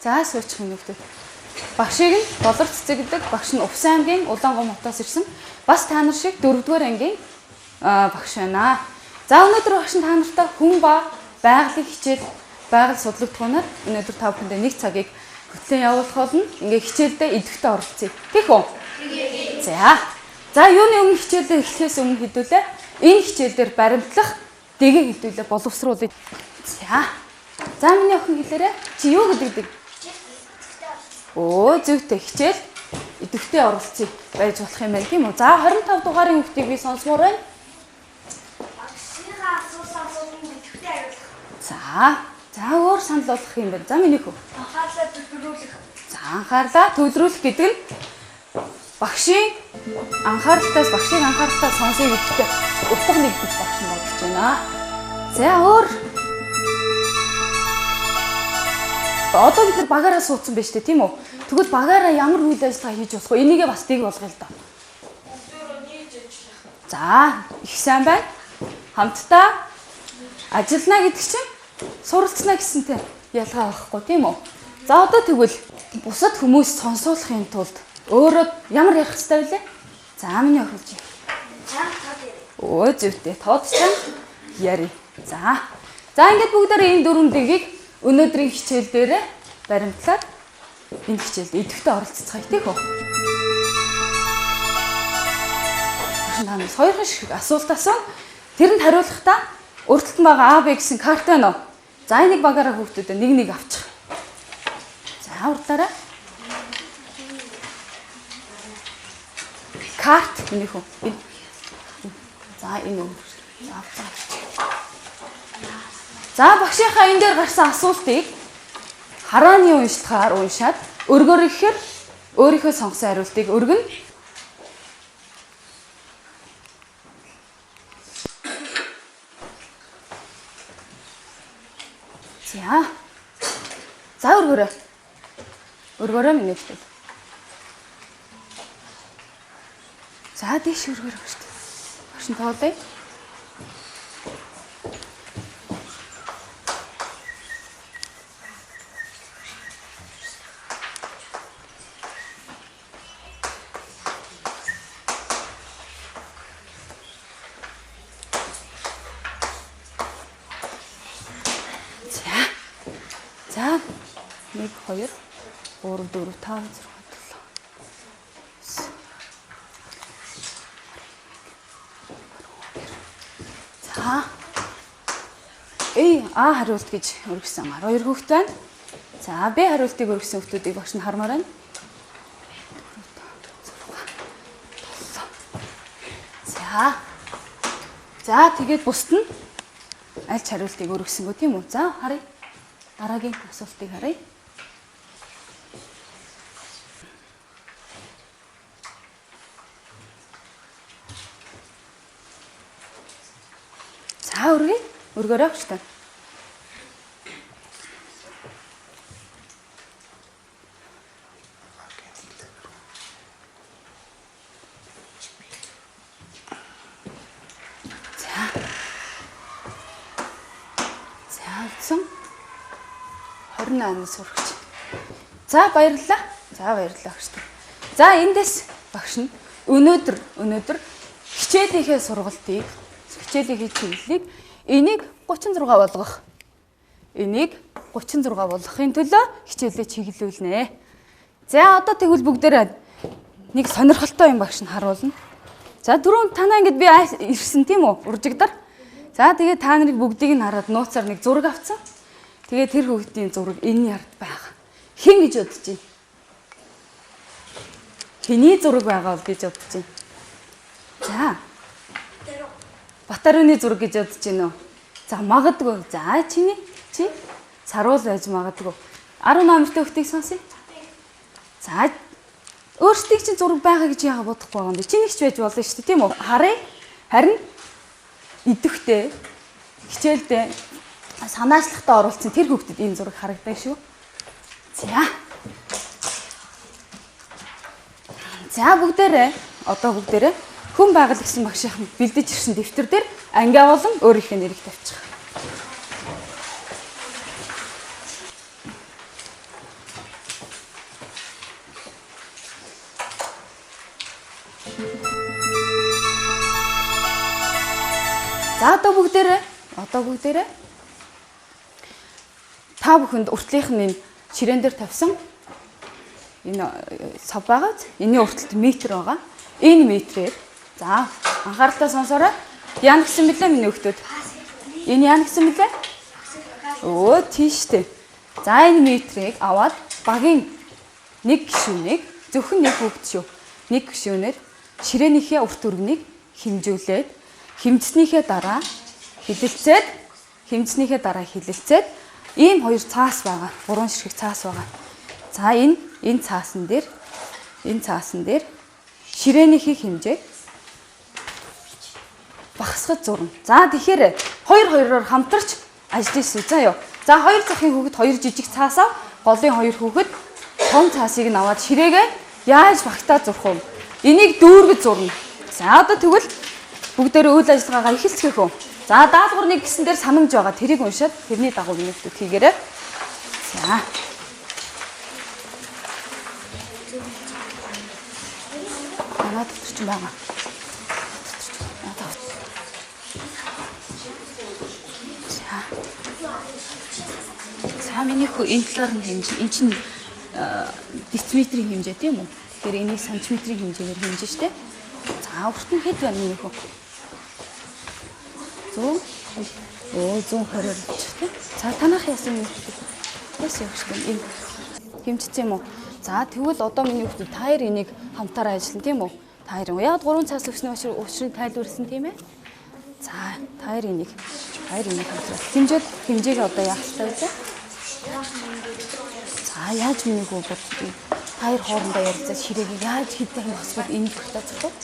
За суучих юм нөхдөд. Багшийг нь Болор цэцэгдэг, багш нь Увс аймгийн Улаангом хотоос ирсэн. Бас та нар шиг 4-р ангийн багш байна. За өнөөдөр багш нь та нартай хүн ба байгалийн хичээл, байгаль судлагдхуунаар өнөөдөр та бүхэндээ нэг цагийг хөтлөн явуулах болно. Ингээ хичээлдээ идэвхтэй оролцъё. Тийх үү? За юуны өмнө хичээлээ эхлэхээс өмнө хэдүүлээ. Энэ хичээлээр баримтлах, дэгээ хэдүүлээ боловсруулъя. За миний охин хэлээрэй. Чи юу гэдэг? Зүйтэй хичээл идэвхтэй оролцъё байж болох юм байна тийм үү? За 25 дугаарын хүүхдийг би сонсмоор байна. Багшийнхаа асуултанд идэвхтэй хариулах. За өөр санал болгох юм байна. За миний хүү. Анхаарлаа төвлөрүүлэх. За анхаарлаа төвлөрүүлэх гэдэг нь багшийн анхааралтаас сонсъё гэдэгтэй утга нэгдэж багш нь бодож байна. За өөр одоо бид нар багаараа суудсан байж тээ тийм үү? Тэгвэл багаараа ямар үйл ажиллагаа хийж болох вэ? Энийгээ бас дэг болгоё л доо. За их сайн байна. Хамтдаа ажиллана гэдэг чинь суралцна гэсэнтэй ялгаа байхгүй тийм үү? За одоо тэгвэл бусад хүмүүс сонсуулахын тулд өөрөө ямар ярих хэрэгтэй вэ? За миний охинч. Зүйтэй. Тод чам яри. За ингээд бүгдээрээ энэ 4 дэгийг өнөөдрийн хичээл дээр баримтлаад энэ хичээлд идэвхтэй оролцоцгаая тийм үү? Танаас хоёрхан шиг асуулт асуув. Тэрэнд хариулахдаа урдталт нь байгаа А, Б гэсэн карт байна уу? За энийг багаараа хүүхдүүдэд нэг авчих. За урдаараа. Карт миний хүү. За энэ үү. За багшийнхаа энэ дээр гарсан асуултыг харааны уншлагаар уншаад өргөөр ихээр өөрийнхөө сонгосон хариултыг өргөн. За өргөөрэй. Өргөөрэй минь хэлээ. За дэш өргөөрэй шүү дээ. Багш нь тоолъё. За 1 2 3 4 5 6 7 За А хариулт гэж өргөсөн 12 хүүхэд байна. За Б хариултыг өргөсөн хүүхдүүдийг багш нь хармаар байна. За тэгээд бусд нь аль ч хариултыг өргөсөнгөө тийм үү? За харъя. Дараагийн асуултыг харъя. За өргөөрэй багш та. За 28 сурагч. За баярлалаа. Багш. За эндээс багш нь өнөөдөр хичээлийнхээ сургалтыг, хичээлийнхээ чиглэлийг энийг 36 болгох. Энийг 36 болгохын төлөө хичээлээ чиглүүлнэ. За одоо тэгвэл бүгдээрээ нэг сонирхолтой юм багш нь харуулна. За дөрөв танаа ингэж би ирсэн тийм үү? Уржигдар. За тэгээд та нарыг бүгдийг нь хараад нууцаар нэг зураг авцсан. Тэгээд тэр хүүхдийн зураг энэ ярд байгаа. Хэн гэж бодож байна? Хэний зураг байгаа гэж бодож байна? За. Батарууны зураг гэж бодож байна уу? За магадгүй. За чи саруул байж магадгүй. 18 настай хүүхдийг сонсъё. За өөрсдийг чинь зураг байгаа гэж яага бодохгүй байгаа юм бэ? Чи нэгч байж болно шүү дээ, тийм үү? Харин идэвхтэй хичээлдээ санаачлахтаа оруулсан тэр хүүхдэд энэ зураг харагдаг шүү. За бүгдээрээ хүн байгаль гэсэн багшийн бэлдэж ирсэн дэвтэр дээр ангиа болон өөрийнхөө нэрийг тавьчих. За одоо бүгдээрээ та бүхэнд уртлынх нь энэ ширээн дээр тавьсан энэ сав байгаа. Энийн урталт метр байгаа. Энэ метрээр за анхааралтай сонсоорой. Яана гэсэн мэлээ миний хүүхдүүд. Энэ яана гэсэн мэлээ? Өө тийштэй. За энэ метрийг аваад багийн нэг гишүүнийг зөвхөн нэг хүүхд шүү. Нэг гишүүнээр ширээнийхээ урт өргөнийг хэмжүүлээд хэмжснийхээ дараа хилэлцээд ийм хоёр цаас байгаа. Гурван ширхэг цаас байгаа. За энэ цаасан дээр ширээнийхээ хэмжээг багасгаж зурна. За тэгэхээр хоёр-хоёроор хамтарч ажиллаж ирсэн. За юу. За хоёр захын хүүхэд хоёр жижиг цаасаа голын хоёр хүүхэд том цаасыг нь аваад ширээгээ яаж багтаа зурх вэ? Энийг дүүргэж зурна. За одоо тэгвэл бүгдээрээ үйл ажиллагаагаа эхэлцгээе хөө. За даалгавар нэг гэсэн дээр санамж байгаа. Тэрийг уншаад тэрний дагуу нэмэгдэх хийгээрэй. За. Манай дотор ч байгаа. За миний хөө энэ талаар нь хэмжээ. Энд чинь дециметрийн хэмжээ тийм үү? Тэгэхээр энийг сантиметрийн хэмжээгээр хэмжээ штэ. За урт нь хэд байна миний хөө? 120-оор болчихтой. За танах яасан юм бэ? Яасан юм бэ? Хэмжиж юм уу? За тэгвэл одоо миний хүүхдүүд та хоёр энийг хамтаараа ажиллана тийм үү? Та хоёр яг 3 цаас өгснө учрыг тайлбарласан тийм ээ? За та хоёр энийг хамтараа хэмжээгээ одоо яах хэрэгтэй вэ? За яаж миний хүү бодчих. Та хоёр хоорондоо ярилцаж ширээгийг яаж хийдэг юм асууад энэ багтаах вэ?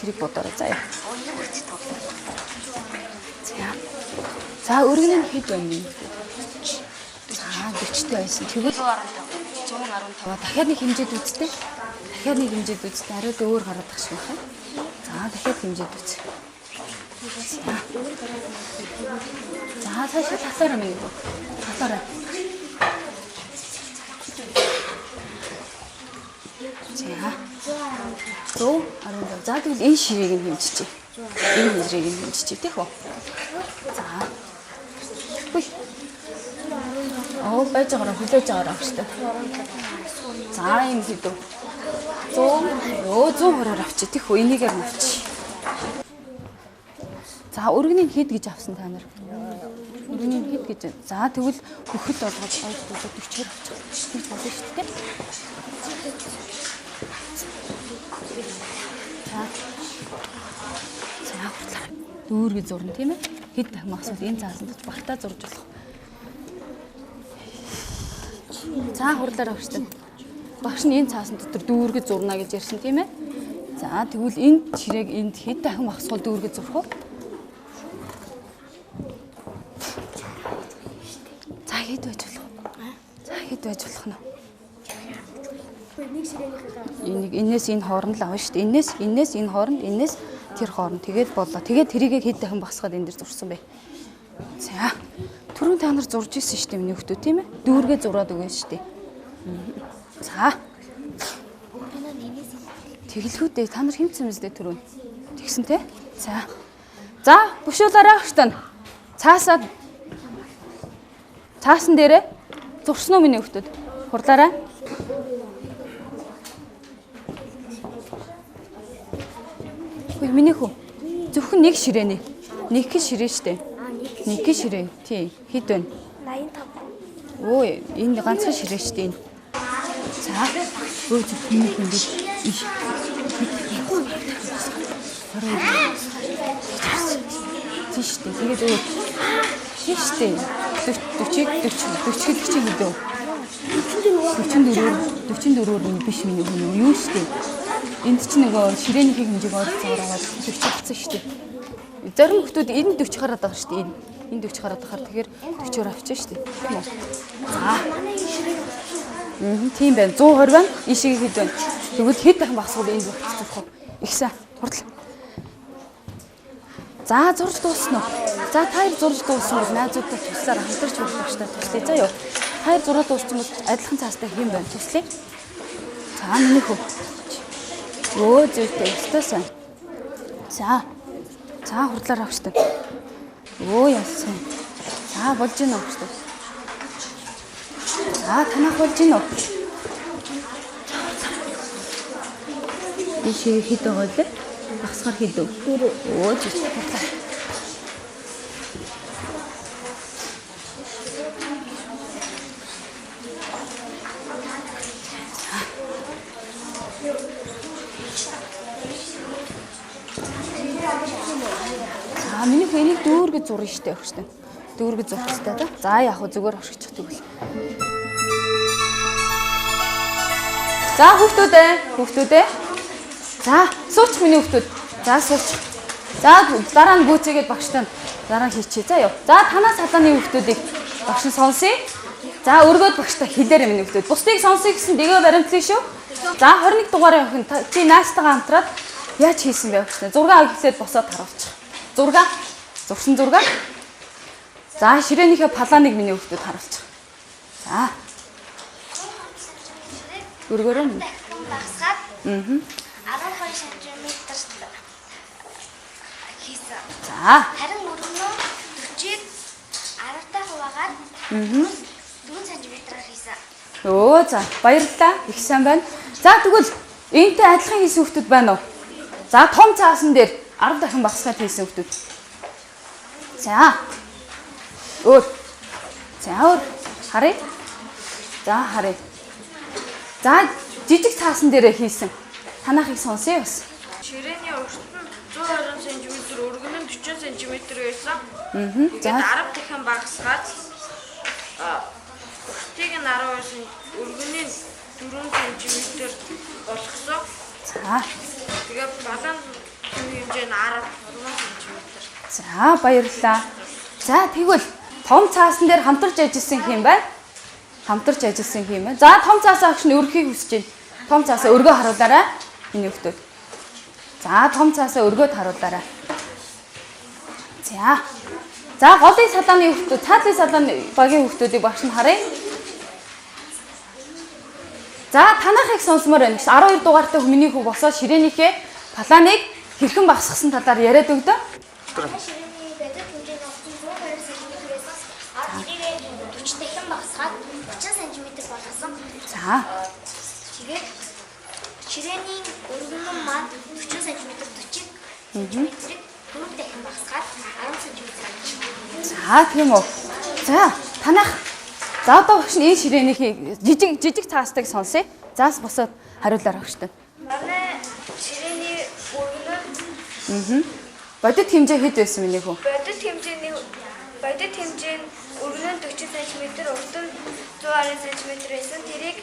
Тэрийг бодоорой заа. За өргөний нь хэд байна вэ? За 40-тэй байсан. Тэгвэл 115. Дахиад нэг хэмжээд үзтээ. Арайд өөр гараад тах шиг байна. За дахиад хэмжээд үз. За цаашаа татаараа мэн. Татаараа. За тэгвэл энэ ширээг нь хэмжиж. Энэ хэмжээг нь хэмжиж тийх үү? За. Байж байгаараа хүлээж байгаараа авчтай. За юм хэдв. 120-оор авчи тийх үү? Энийгээр нь авчи. За өргөний хэд гэж авсан та нар? Өргөний хэд гэж. За тэгвэл хөхөл болгоод 40-оор авчих. Тэгж болно шүү дээ. За хурлаа. Дүүргээ зурна тийм ээ? Хэд дахин асуул энэ цаасан доч багтаа зурж болох. За хурлаараа өгчтэй. Багш нь энэ цаасан дотор дүүргээ зурна гэж ярьсан тийм ээ? За тэгвэл энэ ширээг энд хэд дахин багсуул дүүргээ зурх вэ? За хэд байж болох нь? Энээс энэ хооронд л авна шүү дээ. Энээс энэ хооронд, энээс тэр хооронд. Тэгээд боллоо. Тэгээд тэрийгээ хэд дахин багсгаад энэ дэр зурсан бэ? За. Түрүүн та нар зурж ирсэн шүү дээ миний хүүхдүүд тийм ээ? Дүүргээ зураад өгөн шүү дээ. За. Тэглэхүүдээ та нар хэмцэн мэт түрүүн. Тэгсэн те? За. За, бушуулаарай хөштөн. Цаасан дээрээ зурсан уу миний хүүхдүүд? Хурлаарай. Хөөе миний хүү. Зөвхөн нэг ширээний. Нэг гэх ширээ штэ. Нэг гэх ширээ. Тий. Хэд вэ? 85. Өө, энэ ганцхан ширээ штэ энэ. За. Өө зөвхөн нэг иш. Тийштэй. Тэгээд өө. Тийштэй. 40 хэдөө. 44-оор биш миний хүн юу штэ. Энд чинь нөгөө ширээнийхээ хэмжээг ойролцоогоор аваад 40 болсон шүү дээ. Зарим хүмүүс энэ 40 гараад байгаа шүү дээ. Энэ 40 гараад байхаар тэгэхээр 40-оор авчаа шүү дээ. Тийм үү? За. Тийм байна. 120 байна. Ишиг хэд байна? Тэгвэл хэд дахин багсгал энд багцчих вэ? Ихсэн. Хурдл. За зурж дуусна уу? За та хоёр зурж дууссан бол найзуудтай туслаар хамтарч болох багштай туслая заа ёо. Та хоёр зураад дууссан бол адилхан цаастай хэм байна. Туслая. За миний хөө. Өө зүйтэй өстөөсөн. За. За хурдлаар авчтай. Өө яасан. За болж гинэ авчтай. За танах болж гинэ үү? Ишээ хэд байгаа лээ? Багсгаар хэд үү? Өө зүйтэй хурдлаа. Миний хэнийг дүүргэж зурна штэ өгчтэй. Дүүргэж зурх хэрэгтэй да. За яг хөө зүгээр авшигчих тэгвэл. За хүүхдүүдээ. За сууч миний хүүхдүүд. За сууч. За дараа нь гүйцээгээд багштай дараа нь хийчихье. За ёо. За танаас халааны хүүхдүүдийг багш нь сонсъё. За өргөөд багштай хэлээрэй миний хүүхдүүд. Бусдыг сонсъё гэсэн дэгээ баримтлаа шүү. За 21 дугаарыг охин чи наастайгаа хамтраад яаж хийсэн бэ багштай. Зураг хийлээд босоод харуулчих. Зураг. Зурсан зураг. За ширээнийхээ палааныг миний хүүхдүүд харуулчих. За. Өргөөрөө. Багсгаад. 12 см хийсэн. За. Харин өргөнөө 40-ийг 10-тай хуваагаад 4 см хийсэн. Өө за баярлалаа. Их сайн байна. За тэгвэл энэтэй адилхан хийсэн хүүхдүүд байна уу? За том цаасан дээр 10 дахин багсгаад хийсэн хүүхдүүд. За. Өөр. За өөр. Харъя. За харъя. За жижиг цаасан дээрээ хийсэн. Танахыг сонсъё бас. Ширээний урт нь 120 см, өргөн нь 40 см байсан. За 10 дахин багасгаад уртыг нь 12 см, өргөнийг 4 см болгосон. За. Тэгээд балан хэмжээ нь 10 см. За баярлалаа. За тэгвэл том цаасан дээр хамтарч ажилласан хэм байна. Хамтарч ажилласан хэм байна. За том цаасаа агш нь өргөхийг хүсэж байна. Том цаасаа өргөө харуулаарай. Миний хүүхдүүд. За том цаасаа өргөөд харуулаарай. За. За голын салааны хүүхдүүд, цаатлын салааны багийн хүүхдүүдийг багш нь харъя. За танахыг сонсомоор байна. 12 дугаартай миний хүү босоод ширээнийхээ палааныг хэрхэн багасгасан талаар яриад өгдөө. Ширээний бэдэд хэмжээ нь 120 см-ээс 10-ийг 40 дахин багасгаад 30 см болгосон. За. Тэгээд ширээний өргөн маань 40 см 40 см-ийг 4 дахин багасгаад 10 см болчихсон. За тийм үү. За танах. За одоо багш нь энэ ширээнийхээ жижиг цаастайг сонсъё. Заас босоод хариулаар багштай. Манай ширээний өргөн Бодит хэмжээ хэд байсан миний хүү? бодит хэмжээ нь өргөн нь 40 см, урт нь 120 см байсан. Тэрийг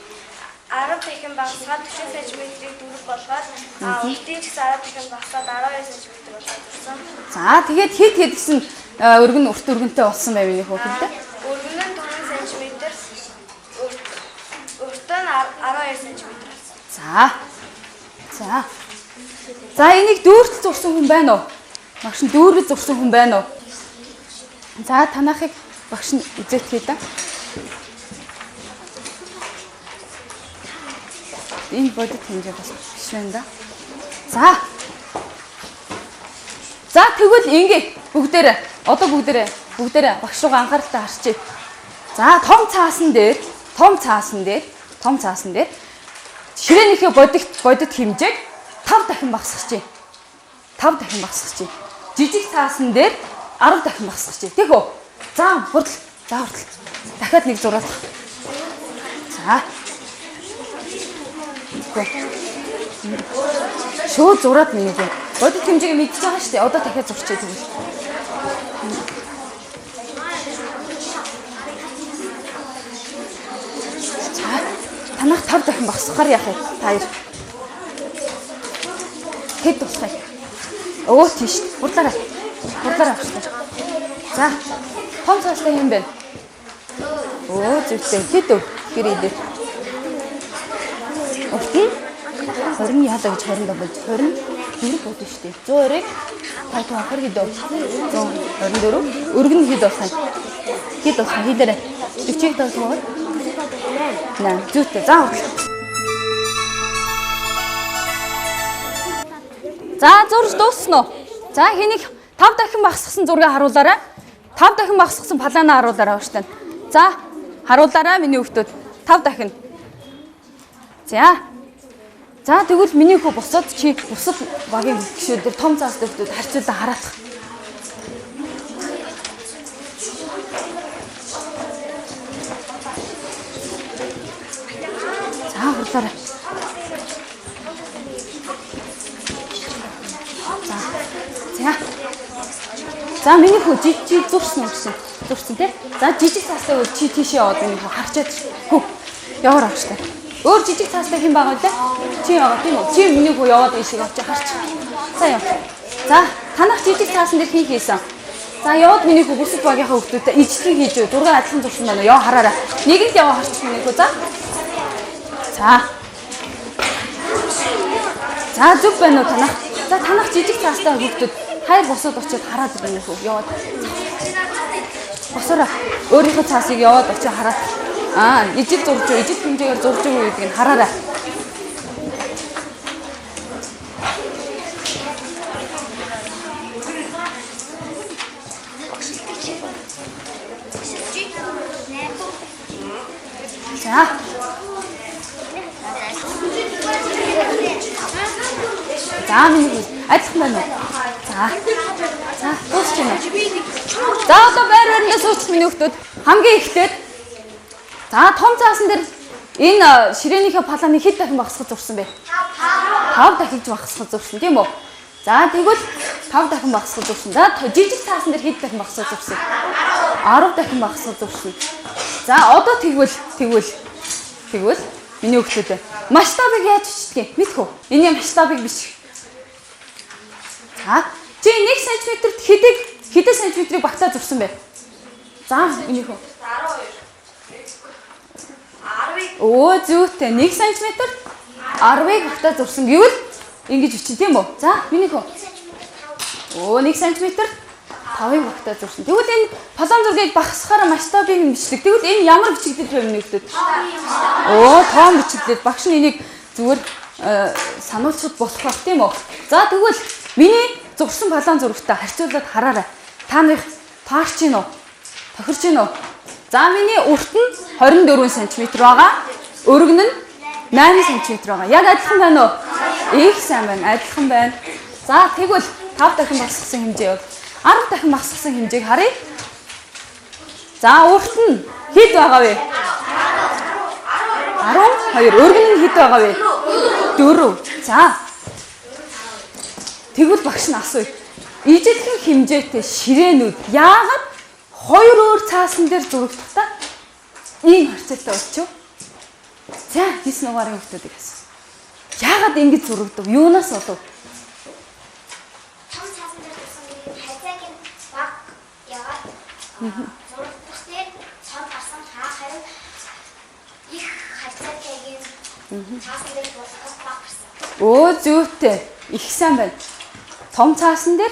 10 дахин багасгаад 40 см-ийг дөрөв болгоод уртын ч гэсэн 10 дахин багасгаад 12 см болгосон. За тэгээд хэд гэсэн өргөн урт өргөнтэй болсон байв миний хүү хэлдэ. Өргөн нь 4 см, урт нь 12 см болсон. За. За энийг дүүртэл зурсан хүн байна уу? Багш нь дүүргэж зурсан хүн байна уу? За танахыг багш нь эзэтгэе да. Энэ бодит хэмжээ бас биш байна да. За тэгвэл ингэ бүгдээрээ одоо бүгдээрээ багш руу анхааралтай харчээ. За том цаасан дээр ширээнийхээ бодит хэмжээг 5 дахин багасгах чинь. Жижиг цаасан дээр 10 дахин багасгах чинь. Тэг үү? За хурдл. Дахиад нэг зураад. За. Шууд зураад нэг. Бодит хэмжээг мэдчихэж байгаа шүү дээ. Одоо дахиад зурчээ тэгвэл. За. Танах 5 дахин багасгахаар яах вэ? Та хоёр. Хэд тусах юм? Өө тийш. Хурдлаарай авчихсан. За. Том цаастай юм байна. Өө зүгтээ. Хэд өв? Гэрээ дээр. Урт нь 20 яалаа гэж 20 болж 20 4 бодно шүү дээ. 100-ыг 5 хахаар хэд вэ? 124. Өргөн хэд болох вэ? Хэд болох вэ? Хийдэрэ. 40-ийг тавьсан. 8. Зүйтэй. За хурд. За зурж дууссан уу? За хэнийг 5 дахин багсгасан зургийг харуулаарай. 5 дахин багсгасан планаа харуулаарай ууштай. За харуулаарай миний хүүхдүүд. 5 дахин. За тэгвэл миний хүү босоод чи бусад багийн гişүүдээр том цаастай хүүхдүүд харьцуулан хараадах. За хурлаарай. За миний хүү чи зурсан уу гэсэн. Зурсан тий. За жижиг цаастай бол чи тийшээ яваад миний хүү харчаад хөө яваар авчтай. Өөр жижиг цаастай хэн байгаа вэ? Чи яваа тийм үү? Чи миний хүү яваад ийшээ авч харч. За яа. За танах жижиг цаасан дээр хий хийсэн. За яваад миний хүү бүсэд багийнхаа хүүхдүүдэд ижлэг хийж үү. Дургаа адилхан зурсан байна уу? Яа хараарай. Нэгэнд яваа харч миний хүү за. За зүг байна уу танах? За танах жижиг цаастай хүүхдүүд хайр босоод очиод хараад байна уу? Яваад. Босоороо өөрийнхөө цаасыг яваад очиод хараад. Ижил зурж уу, ижил хэмжээгээр зурж уу гэдгийг нь хараарай. За миний адилхан байна уу? За дуусч байна. За одоо байр байрандаа суучих миний хүүхдүүд. Хамгийн ихтэй. За том цаасан дээр энэ ширээнийхээ планыг хэд дахин багасгаж зурсан бэ? 5 дахиж багасгаж зурсан тийм үү? За тэгвэл 5 дахин багасгаж зурсан. За жижиг цаасан дээр хэд дахин багасгаж зурсан? 10 дахин багасгаж зурсан. За одоо тэгвэл миний хүүхдүүд масштабыг яаж бичдэг вэ? Мэдэх үү? Энэ масштабыг биш. За чи 1 см-т хэдэн сантиметрийг багтаа зурсан бэ? За миний хүү. 10. Оо зүйтэй 1 см-т 10-ыг багтаа зурсан гэвэл ингэж бичэн тийм үү? За миний хүү. Оо 1 см-т 5-ыг багтаа зурсан. Тэгвэл энэ план зургийг багасгахаараа масштабыг нь бичдэг. Тэгвэл энэ ямар бичигдэж байна миний хүүхдүүд? Оо тоон бичигдээд багш нь энийг зүгээр сануулчуд болох байх тийм үү? За тэгвэл миний зурсан план зурагтай харьцуулаад хараарай. Та нарыг таарч гин үү? Тохирч гин үү? За миний урт нь 24 см байгаа. Өргөн нь 8 см байгаа. Яг адилхан байна уу? Их сайн байна. Адилхан байна. За тэгвэл 5 дахин багасгасан хэмжээ бол 10 дахин багасгасан хэмжээг харъя. За урт нь хэд байгаа вэ? 12. Өргөн нь хэд байгаа вэ? 4. За. Тэгвэл багш нь асууя. Ижилхэн хэмжээтэй ширээнүүд яагаад 2 өөр цаасан дээр зурагдахдаа ийм харьцаатай болчих вэ? За, 9 нугарын хүүхдүүдийг асуу. Яагаад ингэж зурагдаг? Юунаас болов? Том цаасан дээр зурсан хайцааг нь баг яваад зурагдах дээр цоод гарсан харин их хайцаагийн цаасан дээр зурагдах баг гарсан. Оо зүйтэй. Их сайн байна. Том цаасан дээр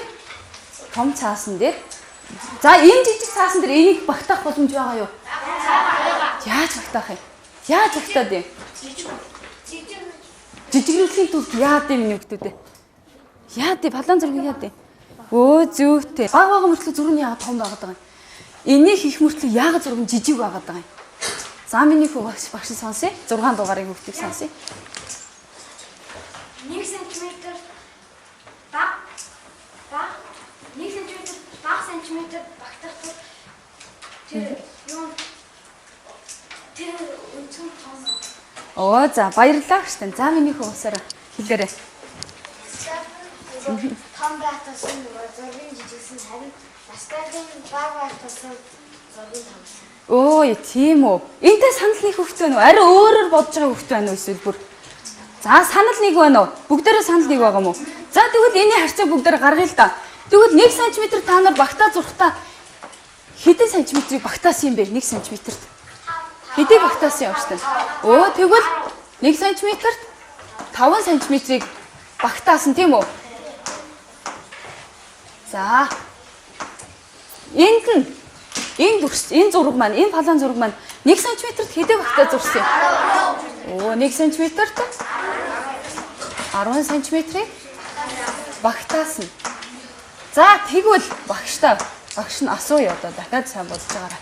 за энэ жижиг цаасан дээр энийг багтаах боломж байгаа юу? Яаж багтаах юм? Яаж багтаад юм? Жижигрүүлэхийн тулд яад юм миний хүүхдүүдээ? Яад юм? План зургийг яад юм? Өө зүйтэй. Бага мөртлөө зураг нь яагаад том байгаад байгаа юм? Энийг хийх мөртлөө яагаад зураг нь жижиг байгаад байгаа юм? За миний хүү багш сонсъё. 6 дугаарыг хүүхдийг сонсъё. 1 см баг 1 см баг сантиметр багтахдаа тэр үнцэн том. Оо за баярлалаа штэ. За миний хүү усаараа хэлээрэй. Том байтасан зургийн жижигсэн харин настайгийн баг байтасан зургийн томсон. Өө тийм үү. Энтэй санал нэг хөвгт байна уу? Ари өөрөөр бодож байгаа хөвгт байна уу эсвэл бүр? За санал нэг байна уу? Бүгдээрээ санал нэг байгаа мó? За тэгвэл энэ харьцааг бүгдээрээ гаргая л да. Тэгвэл 1 см та нар багтаа зурхтаа хэдэн сантиметрийг багтаасан юм бэ? 1 см-т. Хэдийг багтаасан юм шүү дээ. Өө тэгвэл 1 см-т 5 см-ийг багтаасан тийм үү? За. Энд нь энэ зураг маань, энэ палан зураг маань 1 см-т хэдий багтаа зурсан юм? Оо, 1 см-т 10 см-ийг багтаасан. За, тэгвэл багш нь асууя одоо дахиад сайн бодож байгаарай.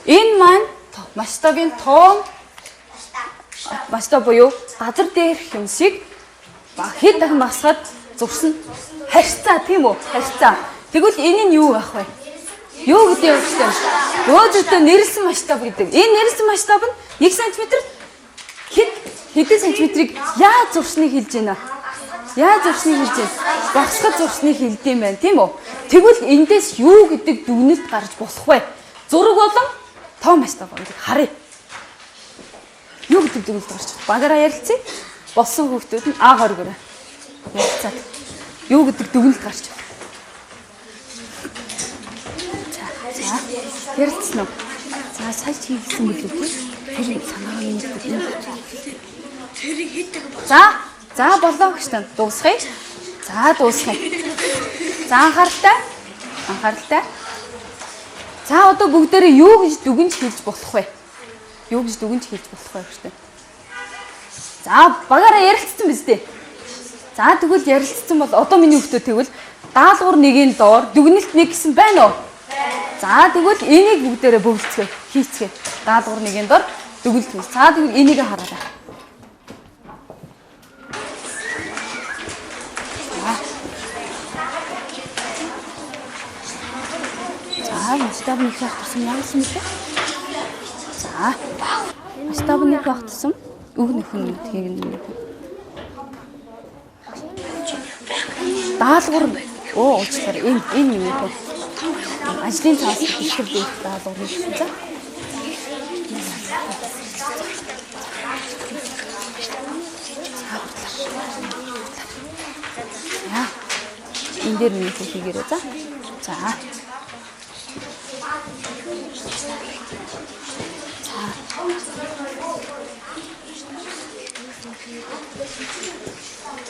Энэ маань масштабын том масштаб буюу газар дээрх юмсыг хэд дахин багасгаад зурсан харьцаа тийм үү? Харьцаа. Тэгвэл энэ нь юу байх вэ? Юу гэдэг юм бэ? Өөдөө нэрлсэн масштаб гэдэг. Энэ нэрлсэн масштаб нь 1 см хэдэн сантиметрийг яаж зурсныг хэлж байна? Яаж зурсныг хэлж байна? Багасгаж зурсныг хэлдэг юм байна, тийм үү? Тэгвэл эндээс юу гэдэг дүгнэлт гарч болох вэ? Зураг болон том масштаб гэдэг харъя. Юу гэдэг дүгнэлт гарч байна? Багаараа ярилцъя. Болсон хүүхдүүд нь аагаар өгөөрэй. Ярилцаад. Юу гэдэг дүгнэлт гарч байна? Ярилцсан уу? За сая чи хийсэн билүү тийм? Тэр санаагаа нэг. За болоо гэж тань дуусгая. За дуусгая. За анхааралтай. За одоо бүгдээрээ юу гэж дүгнж хэлж болох вэ? Юу гэж дүгнж хэлж болох вэ гэж тань? За багаараа ярилцсан биз дээ. За тэгвэл ярилцсан бол одоо миний хүүхдүүд тэгвэл даалгавар 1-ийн доор дүгнэлт 1 гэсэн байна уу? За тэгвэл энийг бүгдээрээ бөвлцгөө, хийцгээ. Даалгавар 1-ийн дор дүгнэлт хийх. За тэгвэл энийг хараарай. За масштаб нэг багтсан яасан бэ? За масштаб нэг багтсан үг нөхөн гэдгийг нэг. Даалгавар уучлаарай энэ юм уу? Ажлын цаас ихэр дэх даалгавар хийсэн за. Яа. Энд дээр нэг хийгээрэй за. За.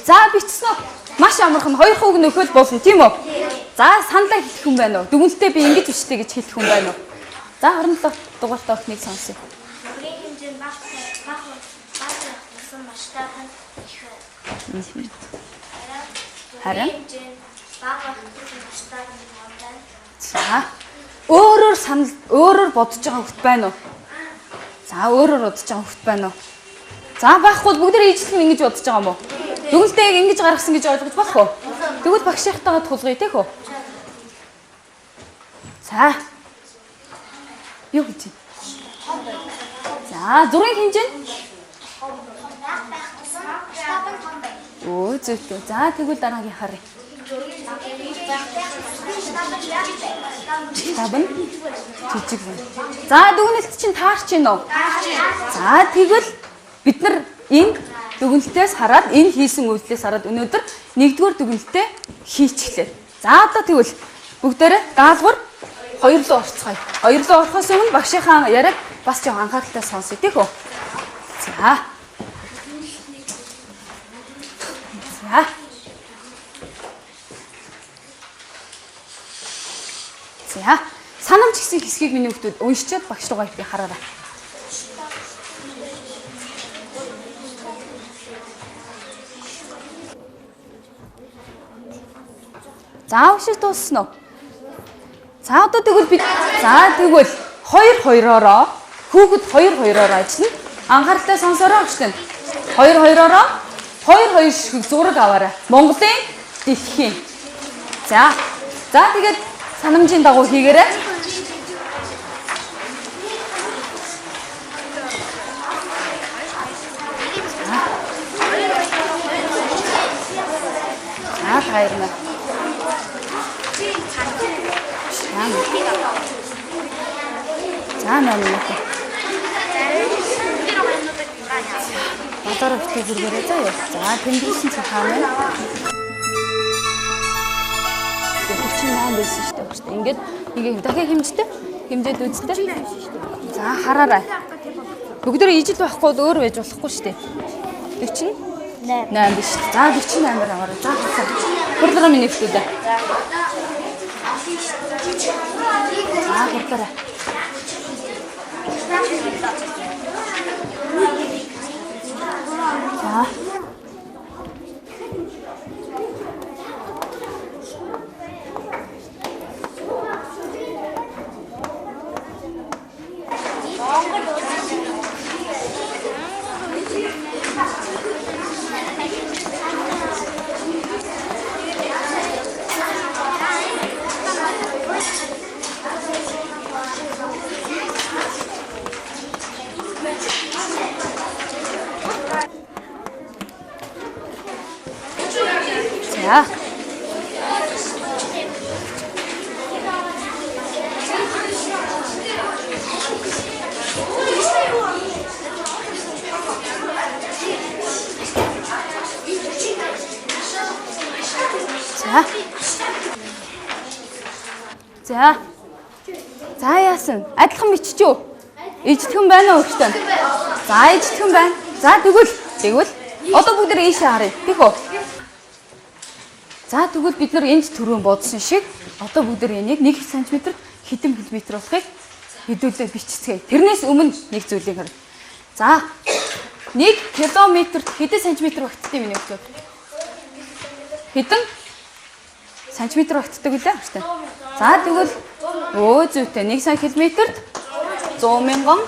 За бичсэн үү? Маш амархан 2 хүүг нөхөд болно тийм үү? За саналаа хэлэх хүн байна уу? Дүгнэлтээ би ингэж бичтэй гэж хэлэх хүн байна уу? За 27 дугаартай охиныг сонсъё. Бүрийн хэмжээнд баг гэсэн масштаб нь их. Харин хэмжээнд баг гэсэн масштаб нь байна. За өөрөөр бодож байгаа хөлт байна уу? За өөрөөр бодож байгаа хөлт байна уу? За байхгүй бүгд ижлэх ингэж бодож байгаа юм уу? Дүгнэлтэйг ингэж гаргасан гэж ойлгож болох уу? Тэгвэл багшийнхтайгаа тулгая тийм үү? За. Юу гэж? За зургийн хэмжээ нь Оо зүйтэй. За тэгвэл дараагийн харъя. Табан жижиг байна. За дүгнэлт чинь таарч гин үү? За тэгвэл бид нар энэ дүгнэлтээс хараад энэ хийсэн үйлдэлээс хараад өнөөдөр 1-р дүгнэлтээ хийчихлээ. За одоо тэгвэл бүгдээрээ даалгавар 2 руу орцгоё. 2 руу орохоос өмнө багшийнхаа яриаг бас жоо анхааралтай сонсъё тийм үү? За. За. Санамж гэсэн хэсгийг миний хүүхдүүд уншичаад багш руугаа би хараарай. За уншиж дууссан уу? За одоо тэгвэл би тэгвэл 2-2-ороо хүүхэд 2-2-ороо ажиллана. Анхааралтай сонсороо гэжтэй. 2-2-ороо 2-2 шиг зураг аваарай. Монголын дэлхийн. За тэгээд санамжийн дагуу хийгээрэй. Хайрна. За намайг. Батараа битгий зүргээрээ заяа. За тэмдэглэсэн чи хаана? 48 байсан шүү дээ. Ингээд дахиад хэмжээд үзтээ. За хараарай. Бүгдөө ижил байхгүй өөр байж болохгүй шүү дээ. 40 8 биш. За 48-аар аваарай. За хацаа. Хурдрамын нэвтүүлээ. За хурдараа. За. За. За. За яасан? Адилхан биччихв. Ижтгэн байна уу өөртөө? За ижтгэн байна. За тэгвэл одоо бүгд ийшээ харъя. Тэг үү? За тэгвэл бид нар энд түрүүн бодсон шиг одоо бүгд энийг 1 см хэдэн миллиметр болохыг хэдүүлээ бичцгээе. Тэрнээс өмнө нэг зүйлийг харъя. За 1 километрт хэдэн сантиметр багтдаг миний өгчөө? Хэдэн сантиметр багтдаг үлээ? За тэгвэл зүйтэй 1 км-т 100 мянган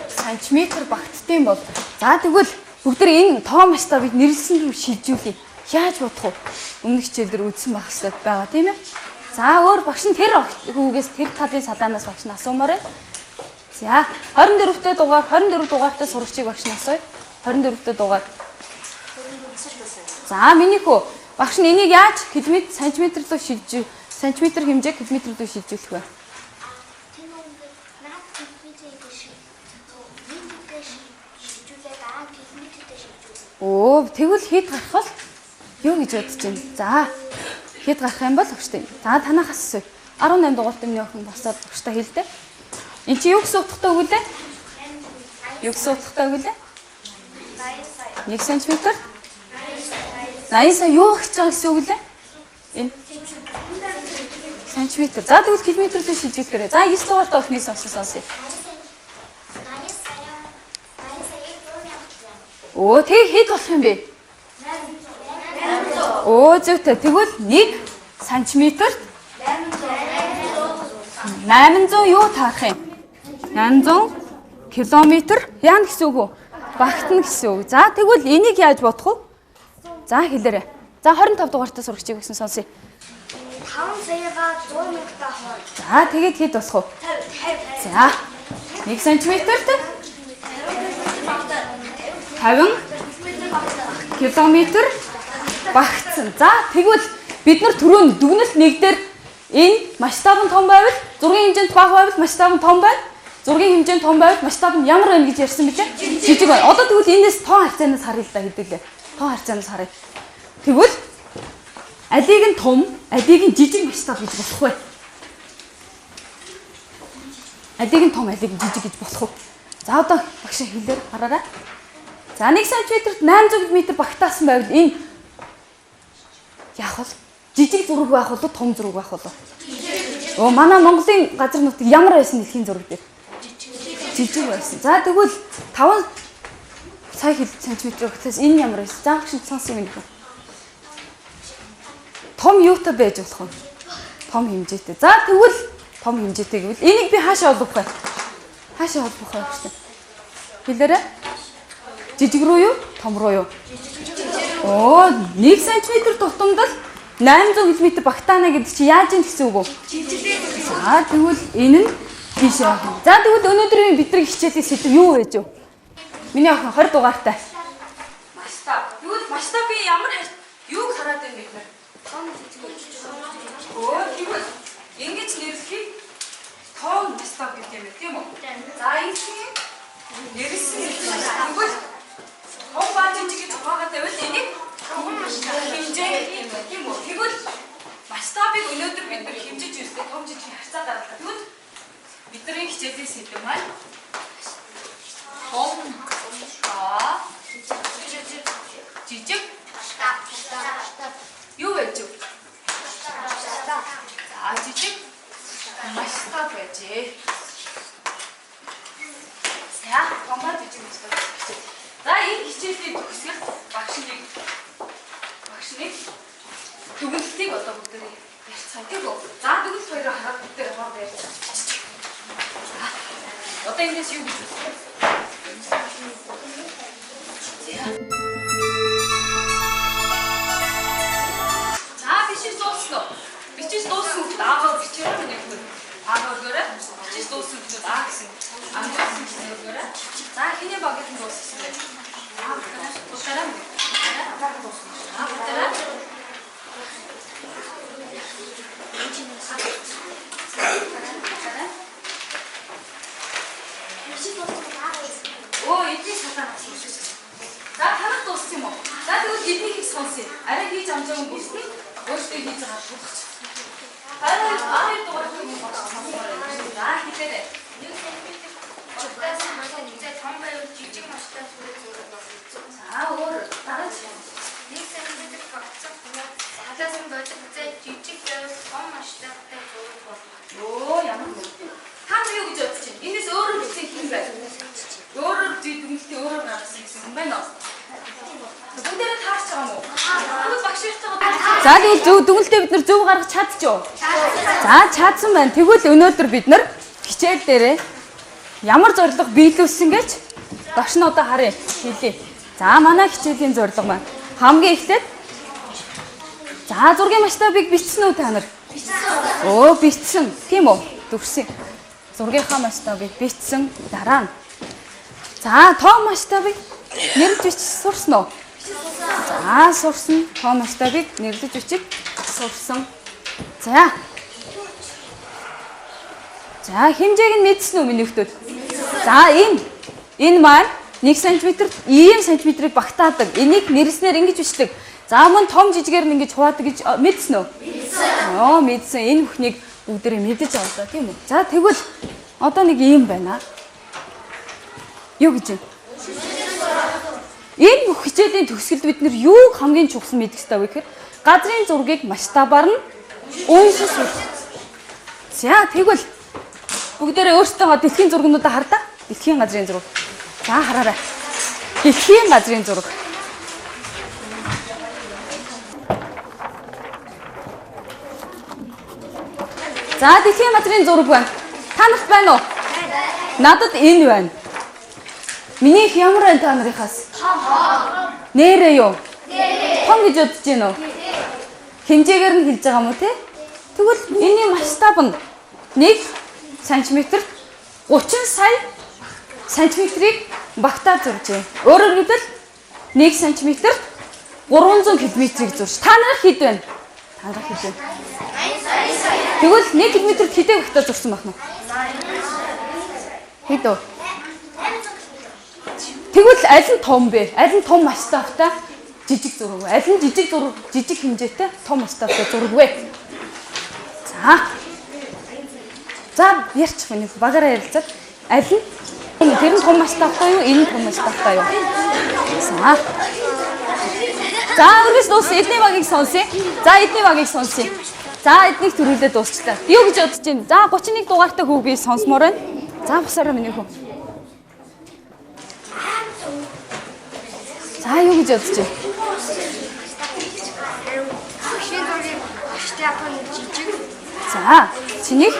сантиметр багтдаг бол за тэгвэл бүгд энэ тоо масштабыг нэрлсэн рүү шилжүүлье. Яаж бодох вэ? Өмнөх хичээлдэр үзсэн байх хэрэгтэй байгаа тийм ээ. За өөр багш нь тэр хүүгээс тэр талын салаанаас багш нь асуумаар байна. За 24-т дугаартай сурагчийг багш нь асууя. 24-т дугаар. За миний хүү багш нь энийг яаж километр сантиметр руу шилжүүлэх сантиметр хэмжээг километр руу шилжүүлэх вэ? Тэгвэл хэд гарах вэ? Юу гэж бодож байна? За хэд гарах юм бол өгчтэй. За танахаас асууя. 18 дугаартай миний охин босоод өгчтэй хэлдэг. Энд чи юу гэсэн утгатай өгүүлээ? Юу гэсэн утгатай өгүүлээ? 1 см. 80 сая юу гэж байгаа гэсэн үг лээ? Энэ сантиметр. За тэгвэл километр рүү шилжүүлэхээр. За 9 дугаартай охины сонсъё. Тэг хэд болох юм бэ? Зүйтэй. Тэгвэл 1 сантиметрт 800 юу таарах юм? 800 километр яана гэсэн үг үү? Багтана гэсэн үг. За тэгвэл энийг яаж бодох вэ? За хэлээрэй. За 25 дугаартай сурагчийг гэсэн сонсъё. 5 саяга 100 мянган хоо. За тэгээд хэд болох вэ? 50. За 1 сантиметрт 50 километр багтсан. За тэгвэл бид нар түрүүн дүгнэлт нэг дээр энэ масштаб нь том байвал зургийн хэмжээнд бага байвал масштаб нь том байна. Зургийн хэмжээнд том байвал масштаб нь ямар байна гэж ярьсан бишээ? Жижиг байна. Одоо тэгвэл энэс тоо харьцаанаас харъя л да хэдүүлээ. Тоо харьцаанаас харъя. Тэгвэл алийг нь том, алийг нь жижиг масштаб гэж болох вэ? Алийг нь том, алийг нь жижиг гэж болох уу? За одоо багш хэлээр хараарай. За 1 см-т 800 м багтаасан байвал энэ яах вэ? Жижиг зураг байх болов том зураг байх болов? Манай Монголын газар нутаг ямар байсан дэлхийн зураг дээр? Жижиг байсан. За тэгвэл 5 сая сантиметр гэхээс энэ ямар байсан? За багш сонсъё минь. Том юутай байж болох вэ? Том хэмжээтэй. За тэгвэл том хэмжээтэй гэвэл энийг би хаашаа олох вэ? Хаашаа олох вэ гэж хэлээрэй. Жижиг рүү юу? Том руу юу? 1 см тутамд л 800 км багтаана гэдэг чи яаж юм гэсэн үг үү? За тэгвэл энэ нь биш яах вэ? За тэгвэл өнөөдрийн бидний хичээлийн сэдв юу вэ? Миний охин 20 дугаартай. Масштаб. Тэгвэл масштабын ямар юуг хараад байна бид нар? Тэгвэл ингэж нэрлэхийг том масштаб гэдэг юм тийм үү? За энэ нэрлсэн тэгвэл том ба жижиг гэж хаагаад байвал энийг хэмжээ тийм үү? Тэгвэл масштабыг өнөөдөр бид нар хэмжиж үзлээ том жижиг харьцаа дарлаа. Тэгвэл бидний хичээлийн сэдэв маань том ба хичээ. За, гомбар бичиг үздэг хичээ. За, энэ хичээлийн төгсгөл багш нэг дүгнэлтийг одоо бүгдээ ярьцгаая тийм үү? За, дүгнэлт хоёроо хараад бүгдээ хоорондоо ярьцгаая. За, одоо энэс юу гэж үздэг? За, бичиж дуусна. Бичиж дуусна гэдэг аагаар бичээрэй нэг хүн. Аагаараа бичиж дуусна гэдэг аа гэсэн. Англи хэлээр. За, хиний багт нь дууссан бэ? Тусаараа. Оо, эдний сатаа. За, танах дууссан юм уу? За, тэгвэл эднийг их сонсъё. Арай хийж амжаагүй бүсгүй өөртөө хийж байгаа шуухч. Арай дугаар юм байна. За, хэлээрэй. том байвал жижиг масштаб зураг болсон. За, өөр дараач. Нэг сантиметр багцсан халаасан бодит зай жижиг байвал том масштабтай зураг болно. Оо, ямар юм. Та нар юу гэж бодож байна? Энэс өөрөө бичсэн юм байна. Өөрөөр дүгнэлтээ өөрөөр гаргасан гэсэн юм байна уу? Бүгдээрээ таарч байгаа юм уу? Бүгд багш ярьж байгаа. За, тэгвэл зөв дүгнэлтээ бид нар зөв гаргаж чадчихв. За, чадсан байна. Тэгвэл өнөөдөр бид нар хичээл дээрээ ямар зорилго биелүүлсэн гэж багш нь одоо харъя. Хэлье. За, манай хичээлийн зорилго маань хамгийн эхлээд за, зургийн масштабыг бичсэн үү та нар? Бичсэн. Оо, бичсэн. Тийм үү? Төгссөн. Зургийнхаа масштабыг бичсэн. Дараа нь за, том масштабыг нэрлэж бичиж сурсан уу? За, сурсан. Том масштабыг нэрлэж бичиж сурсан. За, хэмжээг нь мэдсэн үү миний хүмүүс? За, энэ маань 1 см ийм сантиметрийг багтаадаг. Энийг нэрлснээр ингэж бичдэг. За, мөн том жижигээр нь ингэж хуваадаг гэж мэдсэн үү? Мэдсэн. Оо, мэдсэн. Энэ бүхнийг бүгдээрээ мэдэж авлаа, тийм үү? За, тэгвэл одоо нэг ийм байна. Юу гэж вэ? Энэ бүх хичээлийн төгсгөлд бид нар юуг хамгийн чухал мэдэх ёстой вэ гэхээр газрын зургийг масштабаар нь уншиж сурах. За, тэгвэл бүгдээрээ өөрсдөө дэлхийн зургуудаа хардаа. Дэлхийн газрын зураг. За, хараарай. Дэлхийн газрын зураг. За, дэлхийн газрын зураг байна. Та нарт байна уу? Надад энэ байна. Минийх ямар байна та нарынхаас? Нэрээ юу? Том гэж бодож байна уу? Хэмжээгээр нь хэлж байгаа юм уу те? Тэгвэл энэний масштаб нь 1 см-т 30 сая сантиметрийг багтааж зурж байна. Өөрөөр хэлбэл 1 см-т 300 км-ийг зурж. Та нарах хэд байна? Та нарах хэд байна? Тэгвэл 1 км-т хэдийг багтааж зурсан байх нь? Хэд вэ? Тэгвэл аль нь том бэ? Аль нь том масштабтай жижиг зураг вэ? Аль нь жижиг хэмжээтэй том масштабтай зураг вэ? За, ярьчих миний багаараа ярилцаад аль нь тэр нь том масштабтай юу? Энэ нь том масштабтай юу? За, өнөөс дууссан эдний багийг сонсъё. За, эдний багийг сонсъё. За, эднийг төрүүлээд дуусчлаа. Юу гэж бодож байна? За, 31 дугаартай хүү би сонсмоор байна. За, босоорой миний хүү. За, юу гэж бодож байна? Шинэ зургийн масштаб нь жижиг. За, чинийх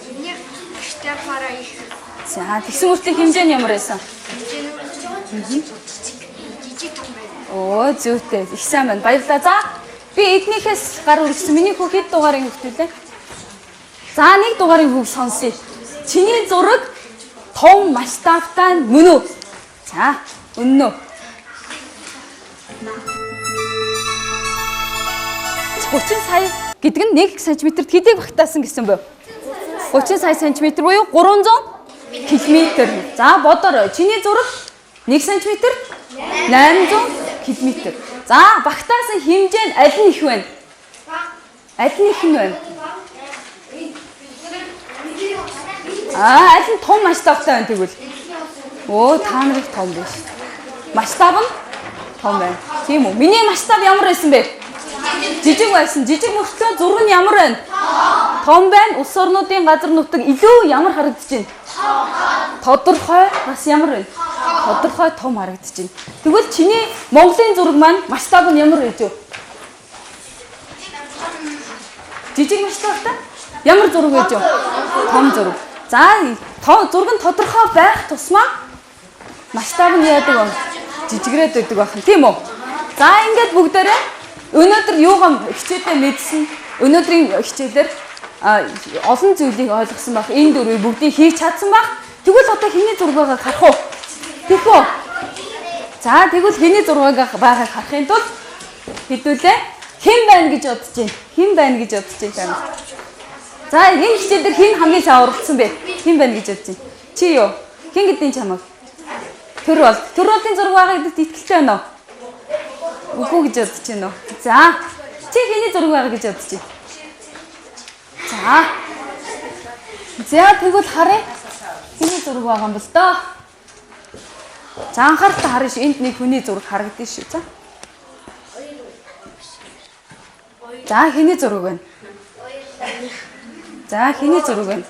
Энийг масштабаараа их. за, тэгсэн үртээ хэмжээ нь ямар байсан? Жижиг том байна. Оо, зүйтэй. Их сайн байна. Баярлалаа. За, би эднийхээс гар үргэсэн. Миний хүү хэд дугаарын хөвгтөлээ? За, 1 дугаарын хөвг сонсъё. Чиний зураг том масштабтай мөн үү? За, үнэн үү? 30 сая гэдэг нь 1 см-т хэдийг багтаасан гэсэн бэ? 30 сая сантиметр буюу 300 км. За, бодорой. Чиний зураг 1 см 800 км. За, багтаасан хэмжээ нь аль нь их вэ? Аль нь их нь вэ? Аль нь том масштабтай байна тэгвэл? Оо, та нарыг том биш. Масштаб нь том байна. Тийм үү? Миний масштаб ямар байсан бэ? Жижиг байсан. Жижиг мөртлөө зураг нь ямар байна? Том байна. Улс орнуудын газар нутаг илүү ямар харагдаж байна? Тодорхой бас ямар байна? Тодорхой том харагдаж байна. Тэгвэл чиний Монголын зураг маань масштаб нь ямар байж вэ? Жижиг масштабтай? Ямар зураг байж вэ? Том зураг. За, зураг нь тодорхой байх тусмаа масштаб нь яадаг вэ? Жижигрээд байдаг байна. Тийм үү? За, ингээд бүгдээрээ өнөөдөр юугаа хичээлдээ мэдсэн. Өнөөдрийн хичээлээр олон зүйлийг ойлгосон байх. Энэ дөрвийг бүгдийг хийж чадсан байх. Тэгвэл одоо хэний зураг байгааг харах уу? Тийх үү? За, тэгвэл хэний зураг байгааг харахын тулд хэдүүлээ хэн байна гэж бодож байна? Хэн байна гэж бодож байна? За, энэ хичээлдэр хэн хамгийн сайн оролцсон бэ? Хэн байна гэж бодож байна? Чи юу? Хэн гэдгийг чамаг? Тэр болын зураг байгаа гэдэгт итгэлтэй байна уу? Үгүй гэж бодож байна уу? За, чи хэний зураг байгаа гэж бодож байна? За, тэгвэл харъя. Хэний зураг байгаа юм бол доо. За, анхаарал харъя шүү. Энд нэг хүний зураг харагдаж шүү. За, хэний зураг байна? За, хэний зураг байна?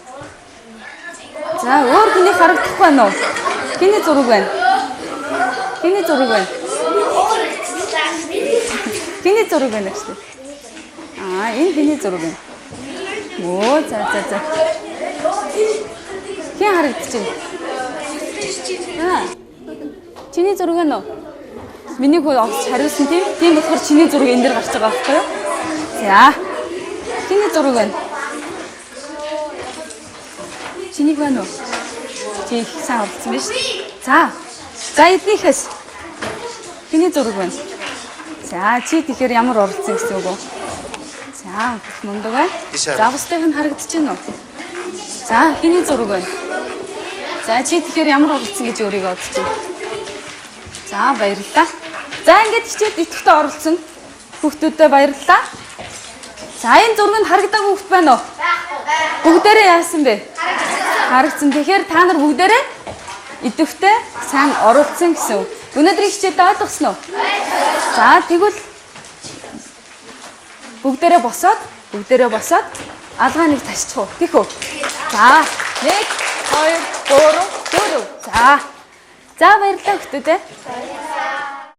За, өөр хүний харагдах байна уу? Хэний зураг байна? Хэний зураг байна? Хэний зураг байна гэж. Энэ хэний зураг байна? Оо, за. Хэн харагдаж байна? Чиний зураг байна уу? Миний хөл огч хариулсан тийм. Тийм болохоор чиний зураг энэ дээр гарч байгаа байхгүй юу? За. Чиний зураг байна? Чиний байна уу? Чи их сайн оролцсон биз? За. За, эднийхээс чиний зураг байна? За, чи тэгэхээр ямар оролцсон гэсэн үг үү? За, мундаг байна. За, бусдыг нь харагдаж байна уу? За, хэний зураг байна? За, чи тэгэхээр ямар оролцсон гэж өөрийгөө бодож байна? За, баярлалаа. За, ингээд хичээлд идэвхтэй оролцсон хүүхдүүдэд баярлалаа. За, энэ зургийг харагдаагүй хүүхд байна уу? Бүгдээрээ яасан бэ? Харагдсан. Тэгэхээр та нар бүгдээрээ идэвхтэй сайн оролцсон гэсэн үг. Өнөөдрийн хичээлд ойлгосноо? За, тэгвэл бүгдээрээ босоод алгаа нэг ташчих уу? Тийх үү? За, 1 2 3 4. За, баярлалаа хүүхдүүд.